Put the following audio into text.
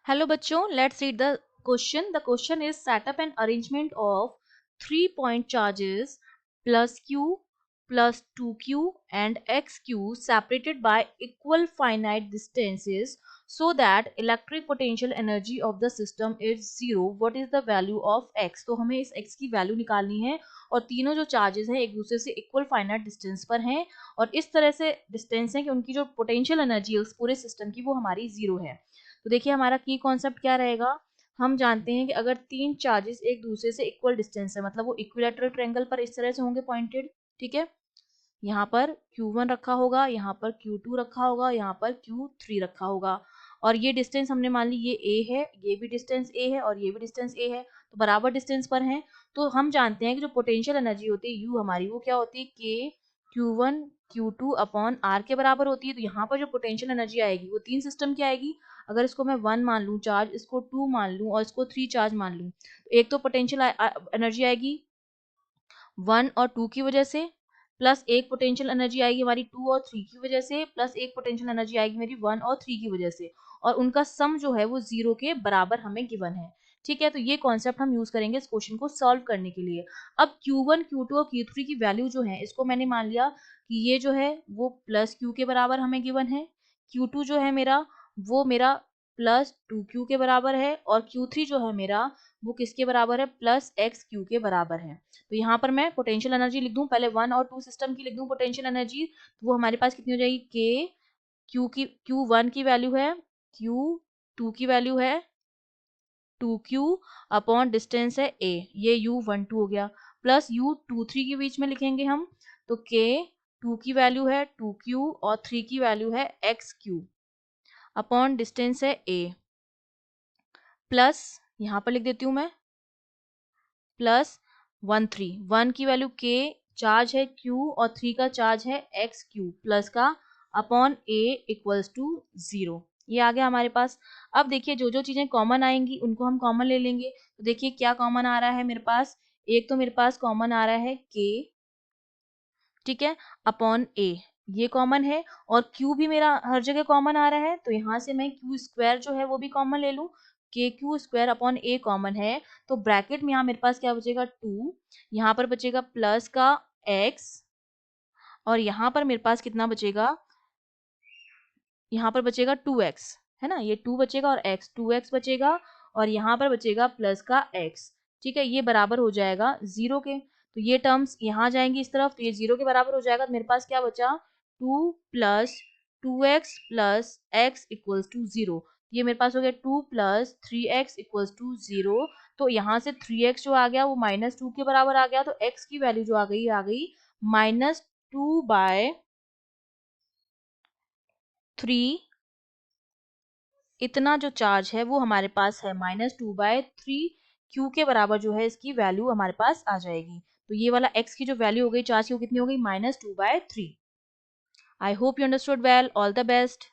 Hello बच्चों, let's read the question. The question is set up an arrangement of 3-point charges plus q plus 2q and xq separated by equal finite distances so that electric potential energy of the system is zero. What is the value of x? तो हमें इस x की value निकालनी है और तीनों जो charges हैं एक दूसरे से इक्वल फाइनाइट डिस्टेंस पर हैं और इस तरह से डिस्टेंस है कि उनकी जो पोटेंशियल एनर्जी है उस पूरे सिस्टम की वो हमारी जीरो है। तो देखिए हमारा की कॉन्सेप्ट क्या रहेगा। हम जानते हैं कि अगर तीन चार्जेस एक दूसरे से इक्वल डिस्टेंस है मतलब वो इक्विलेटरल ट्रायंगल पर इस तरह से होंगे पॉइंटेड, ठीक है। यहाँ पर Q1 रखा होगा, यहाँ पर Q2 रखा होगा, यहाँ पर Q3 रखा होगा और ये डिस्टेंस हमने मान ली ये A है, ये भी डिस्टेंस A है और ये भी डिस्टेंस A है, तो बराबर डिस्टेंस पर हैं। तो हम जानते हैं कि जो पोटेंशियल एनर्जी होती है U हमारी वो क्या होती है K Q1 Q2 upon R के बराबर होती है। तो यहाँ पर जो पोटेंशियल एनर्जी आएगी वो तीन सिस्टम की आएगी। अगर इसको मैं 1 मान लूँ चार्ज, इसको 2 मान लूँ और इसको 3 चार्ज मान लूँ, एक तो पोटेंशियल एनर्जी आएगी 1 और 2 की वजह से, प्लस एक पोटेंशियल एनर्जी आएगी हमारी 2 और 3 की वजह से, प्लस एक पोटेंशियल एनर्जी आएगी मेरी 1 और 3 की वजह से, और उनका सम जो है वो जीरो के बराबर हमें गिवन है। ठीक है, तो ये कॉन्सेप्ट हम यूज करेंगे इस क्वेश्चन को सॉल्व करने के लिए। अब Q1 Q2 और Q3 की वैल्यू जो है इसको मैंने मान लिया कि ये जो है वो प्लस Q के बराबर हमें गिवन है, Q2 जो है मेरा वो मेरा प्लस 2Q के बराबर है और Q3 जो है मेरा वो किसके बराबर है, प्लस XQ के बराबर है। तो यहाँ पर मैं पोटेंशियल एनर्जी लिख दूं, पहले 1 और 2 सिस्टम की लिख दूं पोटेंशियल एनर्जी, तो वो हमारे पास कितनी हो जाएगी K Q1 की वैल्यू है, Q2 की वैल्यू है 2Q अपॉन डिस्टेंस है A, ये U12 हो गया, प्लस U23 के बीच में लिखेंगे हम, तो K 2 की वैल्यू है 2Q और 3 की वैल्यू है XQ अपॉन डिस्टेंस है A, प्लस यहाँ पर लिख देती हूँ मैं प्लस 1 की वैल्यू K चार्ज है Q और 3 का चार्ज है XQ प्लस का अपॉन A इक्वल्स टू 0। ये आ गया हमारे पास। अब देखिए जो जो चीजें कॉमन आएंगी उनको हम कॉमन ले लेंगे। तो देखिए क्या कॉमन आ रहा है मेरे पास, एक तो मेरे पास कॉमन आ रहा है K, ठीक है, अपॉन A, ये कॉमन है, और Q भी मेरा हर जगह कॉमन आ रहा है, तो यहाँ से मैं Q स्क्वायर जो है वो भी कॉमन ले लूँ, KQ square upon A common है, तो ब्रैकेट में यहाँ मेरे पास क्या बचेगा 2, यहाँ पर बचेगा प्लस का X, और यहाँ पर मेरे पास कितना बचेगा, यहाँ पर बचेगा 2x, है ना, ये 2 बचेगा और x 2x बचेगा, और यहाँ पर बचेगा प्लस का x। ठीक है, ये बराबर हो जाएगा 0 के, तो ये टर्म्स यहाँ जाएंगी इस तरफ, तो ये 0 के बराबर हो जाएगा। तो मेरे पास क्या बचा 2 plus 2x plus x equals to 0, ये मेरे पास हो गया 2 प्लस 3x इक्वल्स टू 0। तो यहाँ से 3x जो आ गया वो -2 के बराबर आ गया, तो x की वैल्यू जो आ गई -2/3, इतना जो चार्ज है वो हमारे पास है -2/3 Q के बराबर जो है इसकी वैल्यू हमारे पास आ जाएगी। तो ये वाला x की जो वैल्यू हो गई चार्ज की वो कितनी हो गई -2/3। I hope you understood well, all the best.